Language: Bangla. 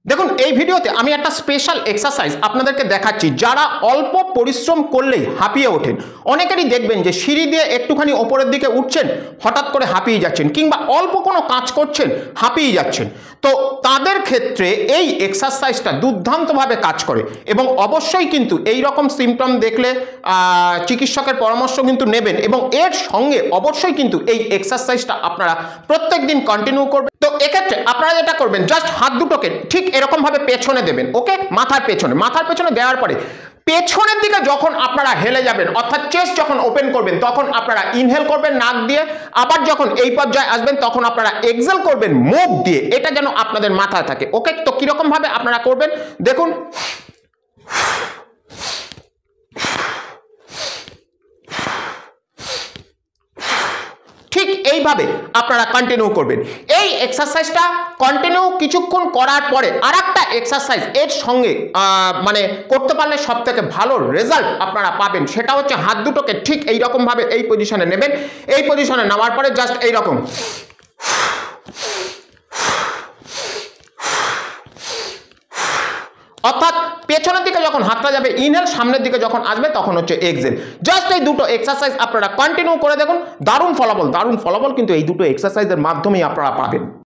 দেখুন এই ভিডিওতে আমি একটা স্পেশাল এক্সারসাইজ আপনাদেরকে দেখাচ্ছি যারা অল্প পরিশ্রম করলেই হাঁপিয়ে ওঠেন। অনেকেরই দেখবেন যে সিঁড়ি দিয়ে একটুখানি ওপরের দিকে উঠছেন, হঠাৎ করে হাঁপিয়ে যাচ্ছেন, কিংবা অল্প কোনো কাজ করছেন, হাঁপিয়ে যাচ্ছেন। তো তাদের ক্ষেত্রে এই এক্সারসাইজটা দুর্দান্তভাবে কাজ করে এবং অবশ্যই কিন্তু এই রকম সিমটম দেখলে চিকিৎসকের পরামর্শ কিন্তু নেবেন এবং এর সঙ্গে অবশ্যই কিন্তু এই এক্সারসাইজটা আপনারা প্রত্যেক দিন কন্টিনিউ করবেন। তো এক্ষেত্রে আপনারা যেটা করবেন, জাস্ট হাত দুটোকে ঠিক এরকম ভাবে পেছনে দেবেন, ওকে, মাথার পেছনে দেওয়ার পরে পেছনের দিকে যখন আপনারা হেলে যাবেন, অর্থাৎ চেস্ট যখন ওপেন করবেন, তখন আপনারা ইনহেল করবেন নাক দিয়ে, আবার যখন এই পর্যায়ে আসবেন তখন আপনারা এক্সহেল করবেন মুখ দিয়ে। এটা যেন আপনাদের মাথায় থাকে, ওকে। তো কিরকম ভাবে আপনারা করবেন দেখুন, ঠিক এইভাবে আপনারা কন্টিনিউ করবেন। এই এক্সারসাইজটা কন্টিনিউ কিছুক্ষণ করার পরে আরেকটা এক্সারসাইজ এর সঙ্গে মানে করতে পারলে সব থেকে ভালো রেজাল্ট আপনারা পাবেন। সেটা হচ্ছে হাত দুটোকে ঠিক এইরকম ভাবে এই পজিশনে নেবেন। এই পজিশনে নেওয়ার পরে জাস্ট এইরকম অর্থাৎ পেছনের দিকে যখন হাতটা যাবে ইনহেল, সামনের দিকে যখন আসবে তখন হচ্ছে এক্সহেল। জাস্ট এই দুটো এক্সারসাইজ আপনারা কন্টিনিউ করে দেখুন, দারুণ ফলাফল কিন্তু এই দুটো এক্সারসাইজের মাধ্যমেই আপনারা পাবেন।